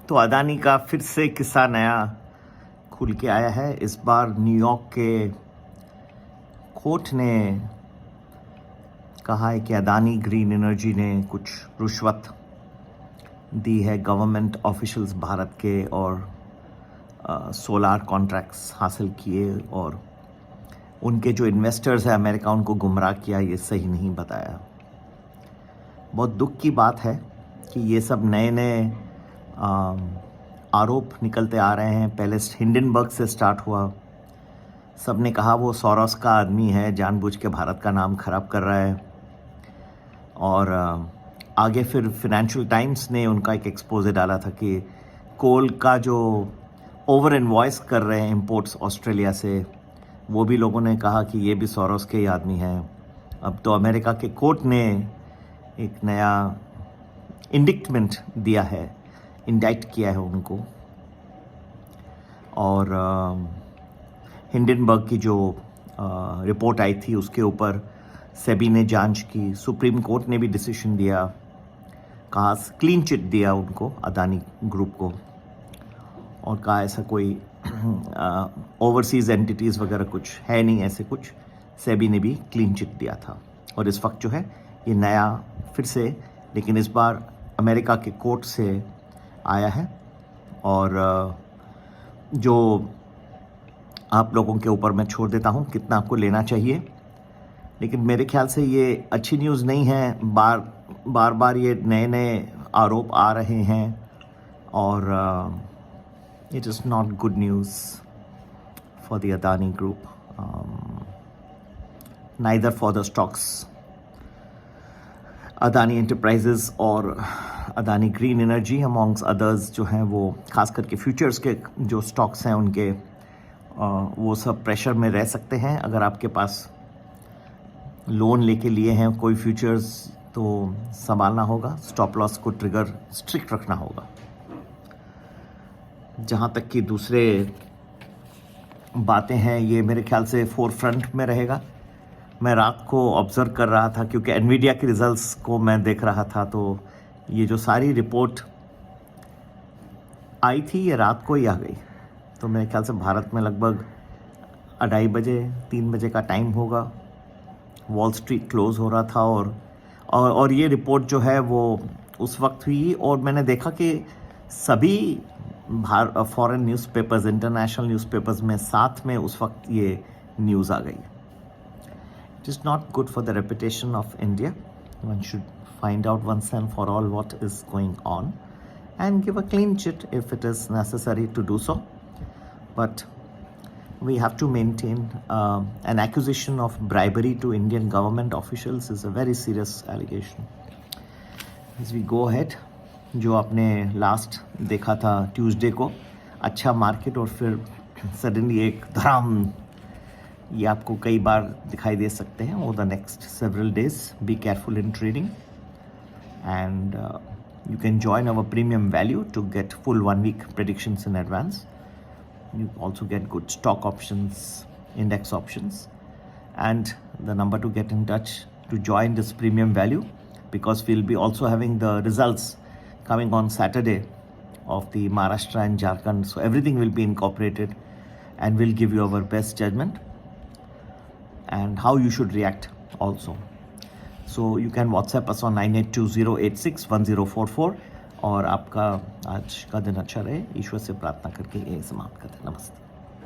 तो अदानी का फिर से किस्सा नया खुल के आया है। इस बार न्यूयॉर्क के कोर्ट ने कहा है कि अदानी ग्रीन एनर्जी ने कुछ रिश्वत दी है गवर्नमेंट ऑफिशियल्स भारत के, और सोलार कॉन्ट्रैक्ट्स हासिल किए, और उनके जो इन्वेस्टर्स हैं अमेरिका उनको गुमराह किया, ये सही नहीं बताया। बहुत दुख की बात है कि ये सब नए नए आरोप निकलते आ रहे हैं। पहले हिंडनबर्ग से स्टार्ट हुआ, सब ने कहा वो सोरोस का आदमी है, जानबूझ के भारत का नाम खराब कर रहा है, और आगे फिर फिनेंशियल टाइम्स ने उनका एक एक्सपोजे डाला था कि कोल का जो ओवर इनवॉइस कर रहे हैं इंपोर्ट्स ऑस्ट्रेलिया से, वो भी लोगों ने कहा कि ये भी सोरोस के ही आदमी हैं। अब तो अमेरिका के कोर्ट ने एक नया इंडिक्टमेंट दिया है, इंडाइट किया है उनको, और हिंडनबर्ग की जो रिपोर्ट आई थी उसके ऊपर सेबी ने जांच की, सुप्रीम कोर्ट ने भी डिसीजन दिया, कहा क्लीन चिट दिया उनको, अदानी ग्रुप को, और कहा ऐसा कोई ओवरसीज एंटिटीज़ वगैरह कुछ है नहीं, ऐसे कुछ सेबी ने भी क्लीन चिट दिया था। और इस वक्त जो है ये नया फिर से, लेकिन इस बार अमेरिका के कोर्ट से आया है, और जो आप लोगों के ऊपर मैं छोड़ देता हूँ कितना आपको लेना चाहिए, लेकिन मेरे ख्याल से ये अच्छी न्यूज़ नहीं है। बार बार ये नए नए आरोप आ रहे हैं, और it is not good news for the Adani group, neither for the stocks Adani Enterprises और Adani Green Energy amongst others, जो हैं वो खास करके फ्यूचर्स के जो स्टॉक्स हैं उनके वो सब प्रेशर में रह सकते हैं। अगर आपके पास लोन लेके लिए हैं कोई फ्यूचर्स तो संभालना होगा, स्टॉप लॉस को ट्रिगर स्ट्रिक्ट रखना होगा। जहाँ तक कि दूसरे बातें हैं, ये मेरे ख्याल से फोर फ्रंट में रहेगा। मैं रात को ऑब्ज़र्व कर रहा था क्योंकि एनवीडिया के रिजल्ट्स को मैं देख रहा था, तो ये जो सारी रिपोर्ट आई थी ये रात को ही आ गई। तो मेरे ख्याल से भारत में लगभग 2:30 बजे 3 बजे का टाइम होगा, वॉल स्ट्रीट क्लोज हो रहा था, और ये रिपोर्ट जो है वो उस वक्त हुई, और मैंने देखा कि सभी फॉरेन न्यूज़पेपर्स, इंटरनेशनल न्यूज़पेपर्स में साथ में उस वक्त ये न्यूज़ आ गई। It is not good for the reputation of India. One should find out once and for all what is going on and give a clean chit if it is necessary to do so. But we have to maintain an accusation of bribery to Indian government officials is a very serious allegation. As we go ahead, जो आपने last देखा था Tuesday को अच्छा market, और फिर suddenly एक धड़ाम, ये आपको कई बार दिखाई दे सकते हैं over the next several days. Be careful in trading, and you can join our premium value to get full 1 week predictions in advance. You also get good stock options, index options, and the number to get in touch to join this premium value, because we'll be also having the results coming on Saturday of the Maharashtra and Jharkhand. So everything will be incorporated and we'll give you our best judgment and how you should react also. So you can WhatsApp us on 9820861044, और आपका आज का दिन अच्छा रहे, ईश्वर से प्रार्थना करके ये समाप्त करते हैं। नमस्ते।